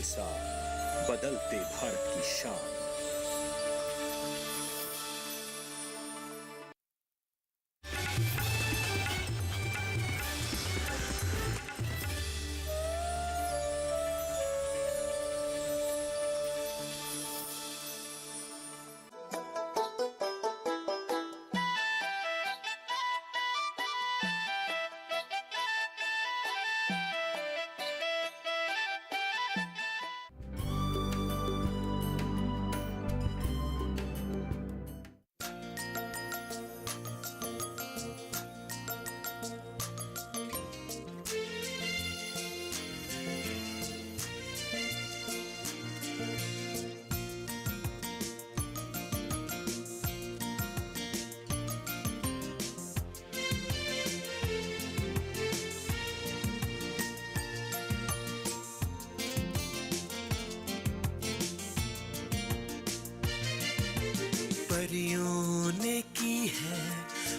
साथ बदलते भारत की शान। परियों ने की है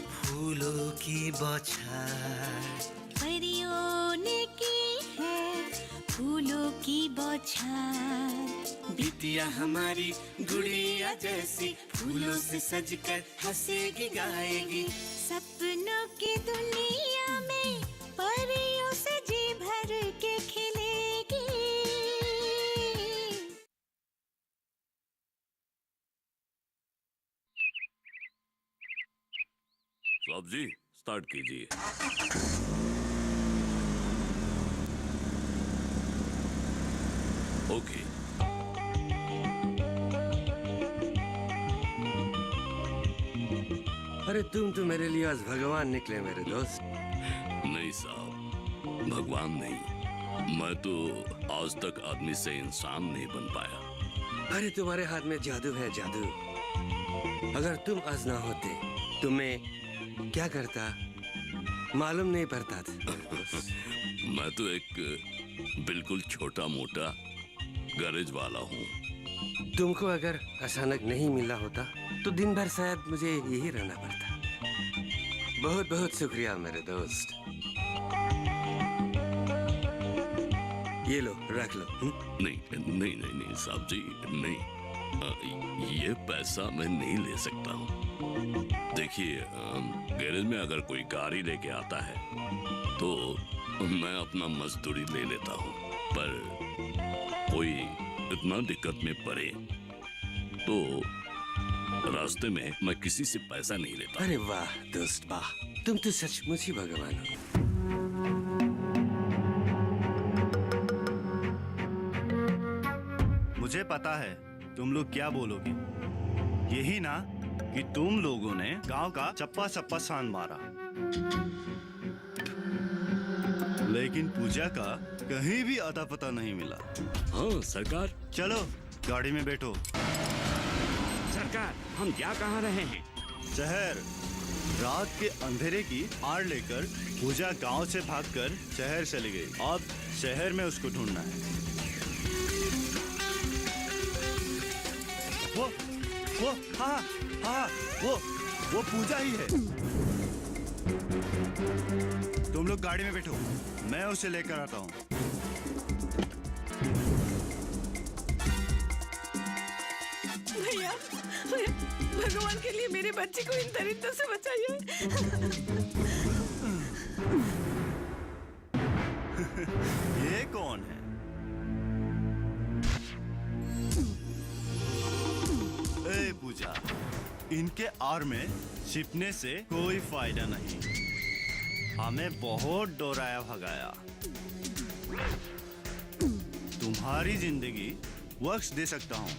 फूलों की बौछार, परियों ने की है फूलों की बौछार। बिटिया हमारी गुड़िया जैसी फूलों से सजकर हंसेगी गाएगी। सपनों की दुनिया में परियों से जी भर के खिलेगी। साहब जी स्टार्ट कीजिए। ओके। अरे तुम तो मेरे लिए आज भगवान निकले मेरे दोस्त। नहीं साहब, भगवान नहीं, मैं तो आज तक आदमी से इंसान नहीं बन पाया। अरे तुम्हारे हाथ में जादू है, जादू। अगर तुम आज ना होते तो मैं क्या करता मालूम नहीं पड़ता था। मैं तो एक बिल्कुल छोटा मोटा गैरेज वाला हूँ। तुमको अगर अचानक नहीं मिला होता तो दिन भर शायद मुझे यही रहना पड़ता। बहुत बहुत शुक्रिया मेरे दोस्त। ये लो, रख लो। नहीं नहीं नहीं नहीं साहब जी, नहीं, ये पैसा मैं नहीं ले सकता हूँ। देखिए, गैरेज में अगर कोई गाड़ी लेके आता है तो मैं अपना मजदूरी ले लेता हूँ, पर कोई इतना दिक्कत में पड़े तो रास्ते में मैं किसी से पैसा नहीं लेता। अरे वाह दोस्त वाह, तुम तो सचमुच ही भगवान हो। मुझे पता है तुम लोग क्या बोलोगे। यही ना कि तुम लोगों ने गांव का चप्पा चप्पा सान मारा, लेकिन पूजा का कहीं भी अता पता नहीं मिला। हाँ सरकार। चलो गाड़ी में बैठो। सरकार, हम जा कहाँ रहे हैं? शहर। रात के अंधेरे की आड़ लेकर पूजा गांव से भागकर शहर चली गई। अब शहर में उसको ढूंढना है। वो हाँ हाँ, वो पूजा ही है। तुम लोग गाड़ी में बैठो, मैं उसे लेकर आता हूँ। भैया, भगवान के लिए मेरे बच्चे को इन दरिद्रों से बचाइए। ये कौन है? ए पूजा, इनके आड़ में छिपने से कोई फायदा नहीं। हमें बहुत डराया भगाया। तुम्हारी जिंदगी बख्श दे सकता हूँ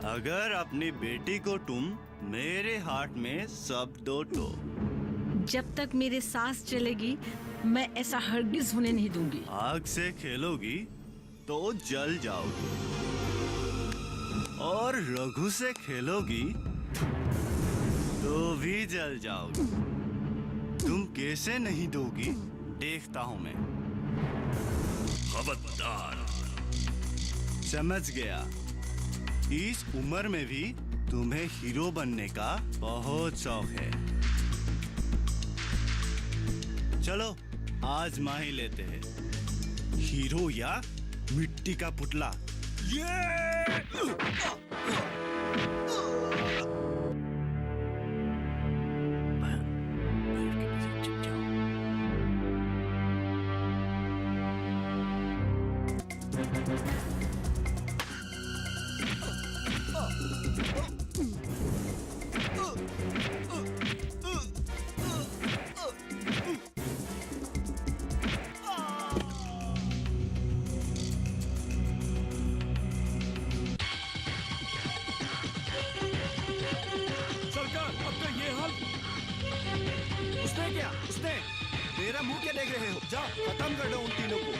अगर अपनी बेटी को तुम मेरे हाथ में सब दो तो। जब तक मेरे सांस चलेगी मैं ऐसा हरगिज होने नहीं दूंगी। आग से खेलोगी तो जल जाओगी, और रघु से खेलोगी तो भी जल जाओगी। तुम कैसे नहीं दोगी देखता हूं मैं। खबरदार। समझ गया। इस उम्र में भी तुम्हें हीरो बनने का बहुत शौक है। चलो आजमा ही लेते हैं, हीरो या मिट्टी का पुतला। सरकार, अब तो ये हाल। उसने क्या? उसने मेरा मुंह क्या देख रहे हो? जाओ खत्म कर दो उन तीनों को।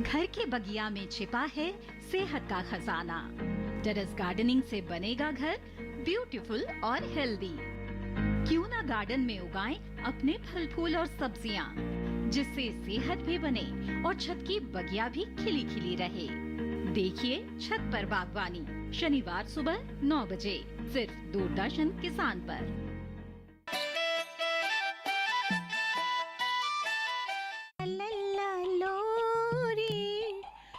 घर के बगिया में छिपा है सेहत का खजाना। टेरेस गार्डनिंग से बनेगा घर ब्यूटीफुल और हेल्दी। क्यों ना गार्डन में उगाएं अपने फल फूल और सब्जियां, जिससे सेहत भी बने और छत की बगिया भी खिली खिली रहे। देखिए छत पर बागवानी, शनिवार सुबह 9 बजे सिर्फ दूरदर्शन किसान पर।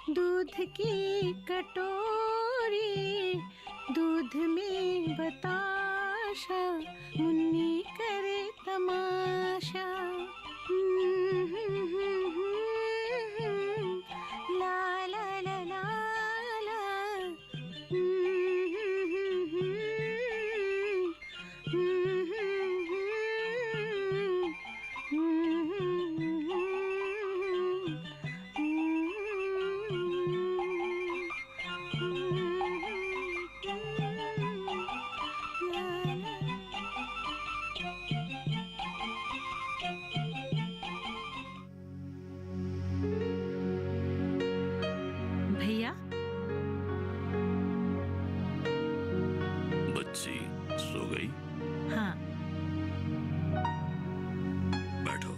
दूध की कटोरी, दूध में बताशा, मुन्नी करे तमाशा। ला ला ला ला ला। भैया, बच्ची सो गई? हाँ बैठो।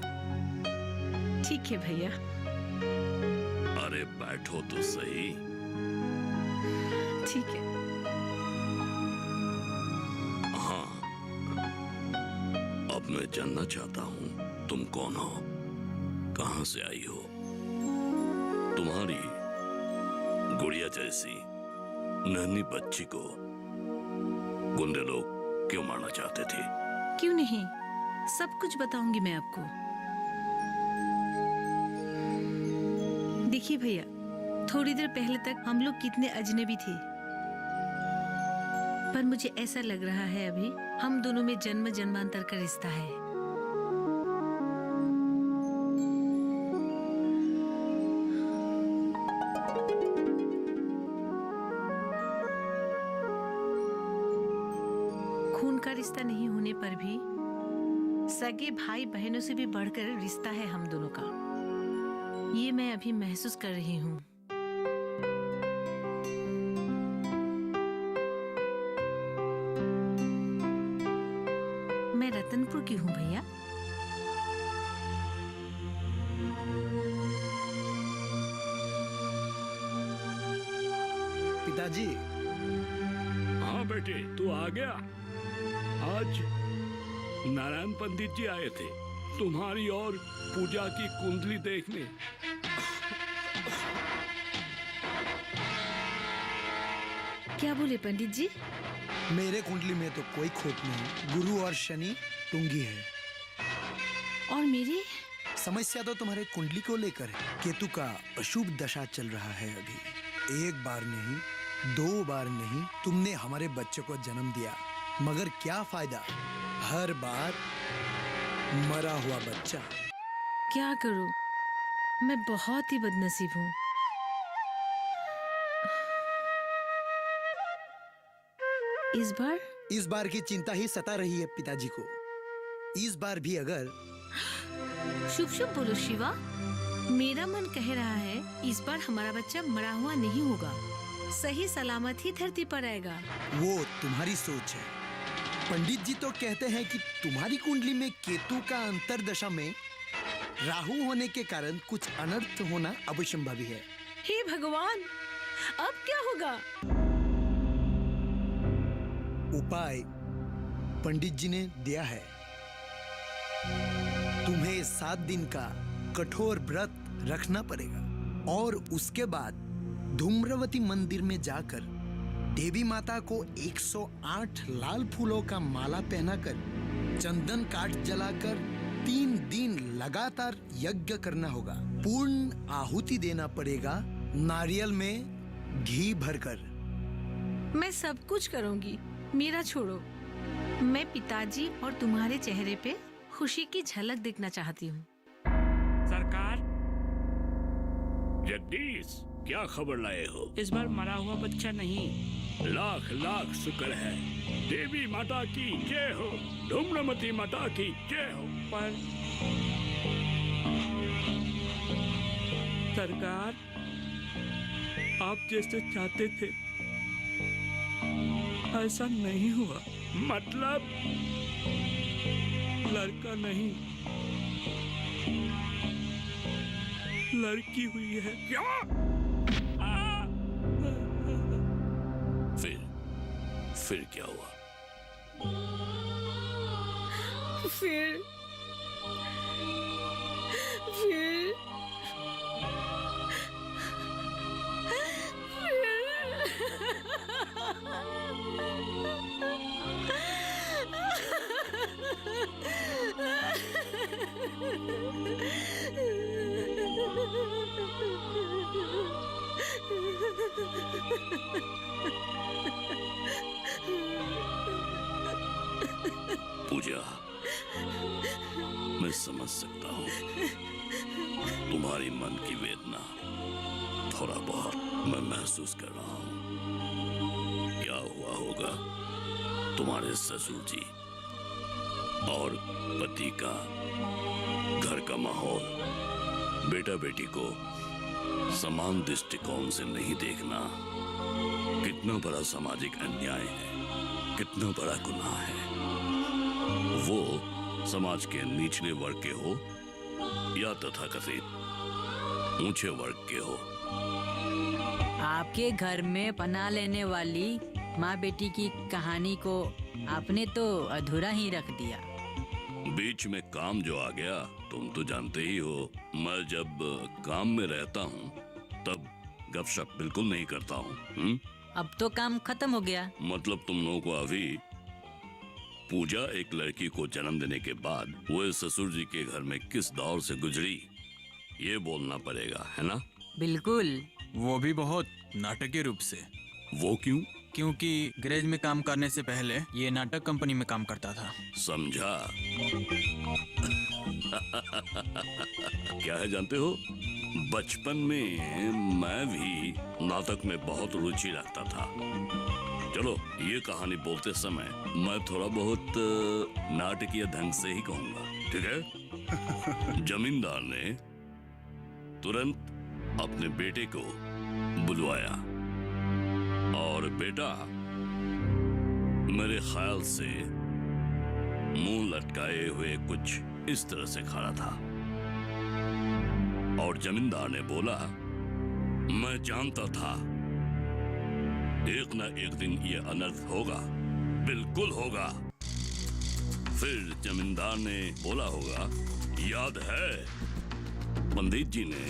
ठीक है भैया। अरे बैठो तो सही। ठीक है। हाँ, अब मैं जानना चाहता हूँ तुम कौन हो, कहाँ से आई हो? तुम्हारी गुड़िया जैसी नन्ही बच्ची को गुंडे लोग क्यों मारना चाहते थे? क्यों नहीं, सब कुछ बताऊंगी मैं आपको। देखिए भैया, थोड़ी देर पहले तक हम लोग कितने अजनबी थे, पर मुझे ऐसा लग रहा है अभी हम दोनों में जन्म जन्मांतर का रिश्ता है। खून का रिश्ता नहीं होने पर भी सगे भाई बहनों से भी बढ़कर रिश्ता है हम दोनों का। ये मैं अभी महसूस कर रही हूँ। मैं रतनपुर की हूँ भैया। पिताजी। हाँ बेटे, तू आ गया। आज नारायण पंडित जी आए थे तुम्हारी और पूजा की कुंडली देखने। क्या बोले पंडित जी? मेरे कुंडली में तो कोई खोट नहीं, गुरु और शनि टुंगी है। और मेरी समस्या तो तुम्हारे कुंडली को लेकर है। केतु का अशुभ दशा चल रहा है अभी। एक बार नहीं, 2 बार नहीं, तुमने हमारे बच्चे को जन्म दिया, मगर क्या फायदा, हर बार मरा हुआ बच्चा। क्या करूं, मैं बहुत ही बदनसीब हूँ। इस बार की चिंता ही सता रही है पिताजी को। इस बार भी अगर शुभ शुभ बोलो शिवा। मेरा मन कह रहा है इस बार हमारा बच्चा मरा हुआ नहीं होगा, सही सलामत ही धरती पर आएगा। वो तुम्हारी सोच है। पंडित जी तो कहते हैं कि तुम्हारी कुंडली में केतु का अंतरदशा में राहु होने के कारण कुछ अनर्थ होना अवश्यंभावी है। हे भगवान, अब क्या होगा? उपाय पंडित जी ने दिया है। तुम्हें 7 दिन का कठोर व्रत रखना पड़ेगा और उसके बाद धूम्रवती मंदिर में जाकर देवी माता को 108 लाल फूलों का माला पहनाकर चंदन काठ जलाकर 3 दिन लगातार यज्ञ करना होगा। पूर्ण आहुति देना पड़ेगा, नारियल में घी भरकर। मैं सब कुछ करूंगी, मेरा छोड़ो। मैं पिताजी और तुम्हारे चेहरे पे खुशी की झलक देखना चाहती हूँ। सरकार, जगदीश, क्या खबर लाए हो? इस बार मरा हुआ बच्चा नहीं। लाख लाख शुक्र है। देवी माता की जय हो, धूम्रवती माता की जय हो। पर सरकार, आप जैसे चाहते थे ऐसा नहीं हुआ। मतलब? लड़का नहीं, लड़की हुई है। क्या? फिर क्या हुआ? फिर पूजा, मैं समझ सकता हूँ तुम्हारी मन की वेदना। थोड़ा बहुत मैं महसूस कर रहा हूँ। क्या हुआ होगा तुम्हारे ससुर जी और पति का घर का माहौल, बेटा बेटी को समान दृष्टिकोण से नहीं देखना कितना बड़ा सामाजिक अन्याय है, कितना बड़ा गुनाह है। वो समाज के निचले वर्ग के हो या तथाकथित ऊंचे वर्ग के हो। आपके घर में पनाह लेने वाली माँ बेटी की कहानी को आपने तो अधूरा ही रख दिया। बीच में काम जो आ गया, तुम तो जानते ही हो, मैं जब काम में रहता हूँ तब गपशप बिल्कुल नहीं करता हूँ। अब तो काम खत्म हो गया। मतलब तुम लोगों को अभी पूजा एक लड़की को जन्म देने के बाद वो ससुर जी के घर में किस दौर से गुजरी, ये बोलना पड़ेगा, है ना? बिल्कुल, वो भी बहुत नाटकीय रूप से। वो क्यों? क्योंकि गैरेज में काम करने से पहले ये नाटक कंपनी में काम करता था। समझा। क्या है जानते हो, बचपन में मैं भी नाटक में बहुत रुचि रखता था। चलो, ये कहानी बोलते समय मैं थोड़ा बहुत नाटकीय ढंग से ही कहूंगा, ठीक है? जमींदार ने तुरंत अपने बेटे को बुलवाया और बेटा मेरे ख्याल से मुंह लटकाए हुए कुछ इस तरह से खड़ा था और जमींदार ने बोला, मैं जानता था एक न एक दिन ये अनर्थ होगा, बिल्कुल होगा। फिर जमींदार ने बोला होगा, याद है पंडित जी ने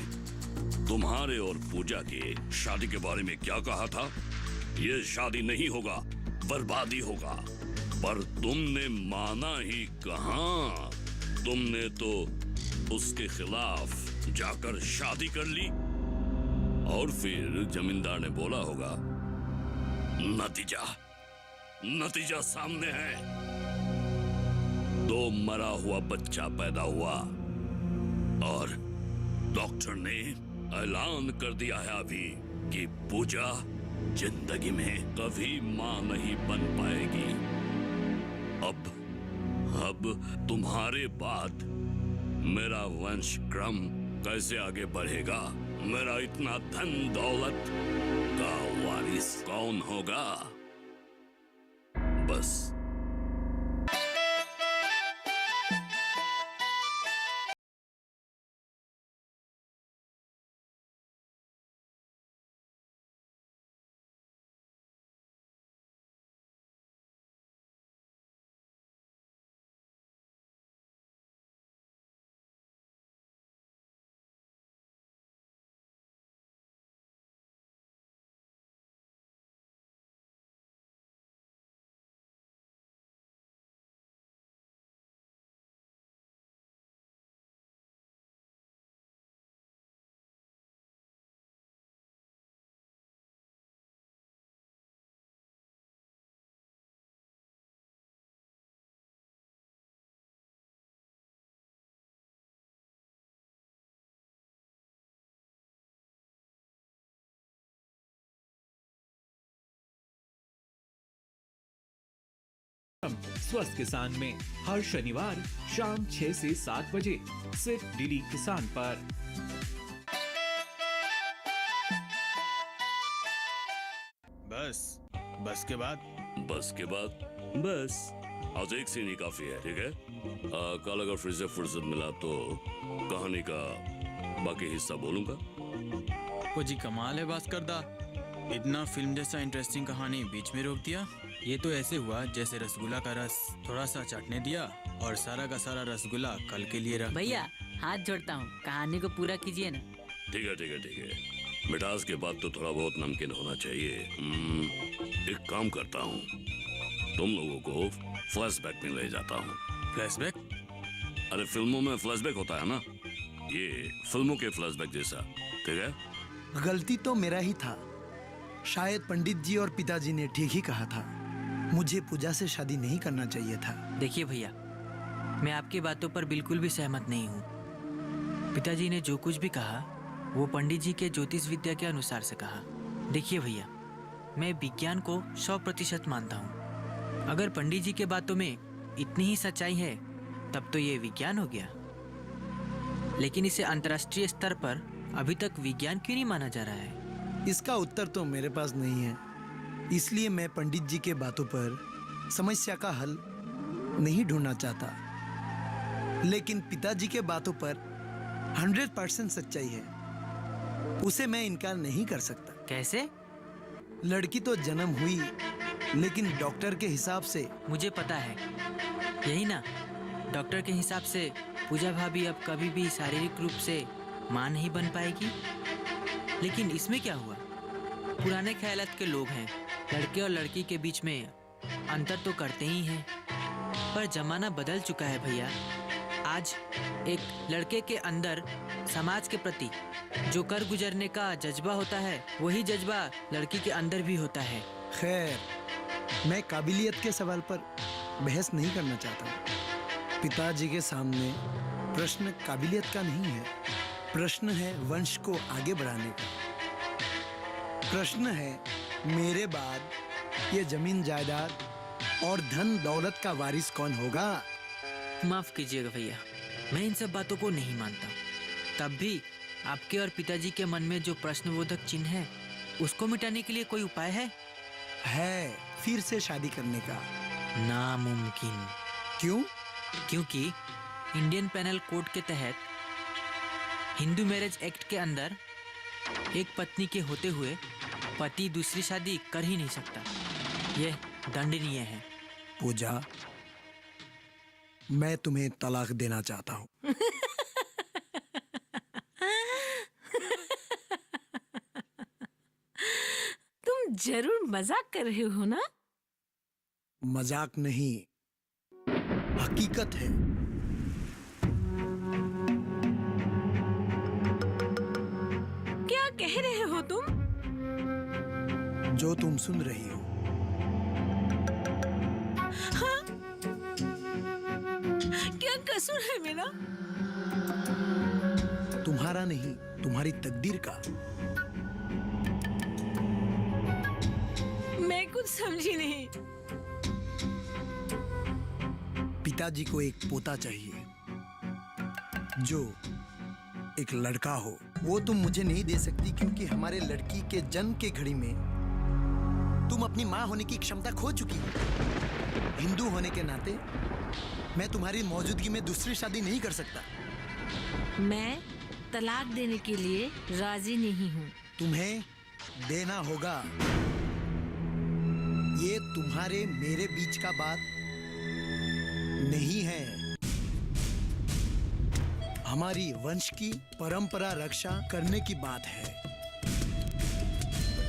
तुम्हारे और पूजा के शादी के बारे में क्या कहा था? ये शादी नहीं होगा, बर्बादी होगा। पर तुमने माना ही कहां, तुमने तो उसके खिलाफ जाकर शादी कर ली। और फिर जमींदार ने बोला होगा, नतीजा सामने है। तो मरा हुआ बच्चा पैदा हुआ और डॉक्टर ने ऐलान कर दिया है अभी कि पूजा जिंदगी में कभी मां नहीं बन पाएगी। अब तुम्हारे बाद मेरा वंश क्रम कैसे आगे बढ़ेगा? मेरा इतना धन दौलत का वारिस कौन होगा? बस। स्वस्थ किसान में हर शनिवार शाम 6 से 7 बजे सिर्फ डीडी किसान पर। बस के बाद बस आज एक सीन ही काफी है, ठीक है? कल अगर फिर से फुर्सत मिला तो कहानी का बाकी हिस्सा बोलूंगा। वो जी कमाल है भास्कर दा, इतना फिल्म जैसा इंटरेस्टिंग कहानी बीच में रोक दिया। ये तो ऐसे हुआ जैसे रसगुल्ला का रस थोड़ा सा चाटने दिया और सारा का सारा रसगुल्ला कल के लिए रख। भैया हाथ जोड़ता हूँ, कहानी को पूरा कीजिए ना। ठीक है। मिठास के बाद तो थोड़ा बहुत नमकीन होना चाहिए। एक काम करता हूँ, तुम लोगों को फ्लैशबैक में ले जाता हूँ। फ्लैशबैक? अरे फिल्मों में फ्लैशबैक होता है ना, ये फिल्मों के फ्लैशबैक जैसा, ठीक है? गलती तो मेरा ही था। शायद पंडित जी और पिताजी ने ठीक ही कहा था। मुझे पूजा से शादी नहीं करना चाहिए था। देखिए भैया, मैं आपकी बातों पर बिल्कुल भी सहमत नहीं हूँ। पिताजी ने जो कुछ भी कहा वो पंडित जी के ज्योतिष विद्या के अनुसार से कहा। देखिए भैया, मैं विज्ञान को 100% मानता हूँ। अगर पंडित जी के बातों में इतनी ही सच्चाई है तब तो ये विज्ञान हो गया, लेकिन इसे अंतर्राष्ट्रीय स्तर पर अभी तक विज्ञान क्यों नहीं माना जा रहा है? इसका उत्तर तो मेरे पास नहीं है, इसलिए मैं पंडित जी के बातों पर समस्या का हल नहीं ढूंढना चाहता। लेकिन पिताजी के बातों पर 100% सच्चाई है, उसे मैं इनकार नहीं कर सकता। कैसे? लड़की तो जन्म हुई, लेकिन डॉक्टर के हिसाब से। मुझे पता है, यही ना, डॉक्टर के हिसाब से पूजा भाभी अब कभी भी शारीरिक रूप से मां नहीं बन पाएगी। लेकिन इसमें क्या हुआ? पुराने ख्यालात के लोग हैं, लड़के और लड़की के बीच में अंतर तो करते ही हैं। पर जमाना बदल चुका है भैया। आज एक लड़के के अंदर समाज के प्रति जो कर गुजरने का जज्बा होता है, वही जज्बा लड़की के अंदर भी होता है। खैर, मैं काबिलियत के सवाल पर बहस नहीं करना चाहता हूँ। पिताजी के सामने प्रश्न काबिलियत का नहीं है, प्रश्न है वंश को आगे बढ़ाने का। प्रश्न है मेरे बाद ये जमीन जायदाद और धन दौलत का वारिस कौन होगा। माफ कीजिएगा भैया, मैं इन सब बातों को नहीं मानता। तब भी आपके और पिताजी के मन में जो प्रश्नबोधक चिन्ह है, उसको मिटाने के लिए कोई उपाय है? फिर से शादी करने का। नामुमकिन। क्यों? क्योंकि इंडियन पेनल कोड के तहत हिंदू मैरिज एक्ट के अंदर एक पत्नी के होते हुए पति दूसरी शादी कर ही नहीं सकता। यह दंडनीय है। पूजा, मैं तुम्हें तलाक देना चाहता हूँ। तुम जरूर मजाक कर रहे हो ना? मजाक नहीं, हकीकत है। क्या कह रहे हो तुम? जो तुम सुन रही हो। हाँ? क्या कसूर है मेरा? तुम्हारा नहीं, तुम्हारी तकदीर का। मैं कुछ समझी नहीं। पिताजी को एक पोता चाहिए जो एक लड़का हो। वो तुम मुझे नहीं दे सकती क्योंकि हमारे लड़की के जन्म के घड़ी में तुम अपनी माँ होने की क्षमता खो चुकी हो। हिंदू होने के नाते मैं तुम्हारी मौजूदगी में दूसरी शादी नहीं कर सकता। मैं तलाक देने के लिए राजी नहीं हूँ। तुम्हें देना होगा। ये तुम्हारे मेरे बीच का बात नहीं है। हमारी वंश की परंपरा रक्षा करने की बात है।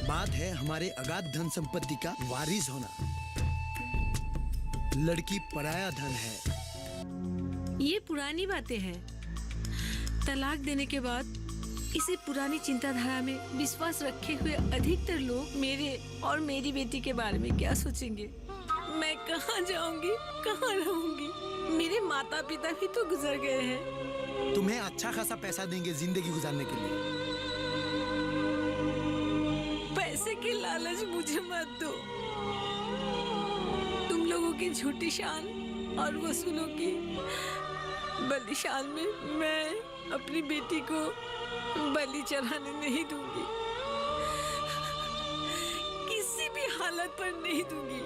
बात है हमारे अगाध धन संपत्ति का वारिस होना। लड़की पराया धन है। ये पुरानी बातें हैं। तलाक देने के बाद इसी पुरानी चिंताधारा में विश्वास रखे हुए अधिकतर लोग मेरे और मेरी बेटी के बारे में क्या सोचेंगे? मैं कहाँ जाऊंगी, कहाँ रहूंगी? मेरे माता पिता भी तो गुजर गए हैं। तुम्हें अच्छा खासा पैसा देंगे जिंदगी गुजारने के लिए। पैसे की लालच मुझे मत दो। तुम लोगों की झूठी शान और वसूलों की बलिशान में मैं अपनी बेटी को बलि चढ़ाने नहीं दूंगी। किसी भी हालत पर नहीं दूंगी।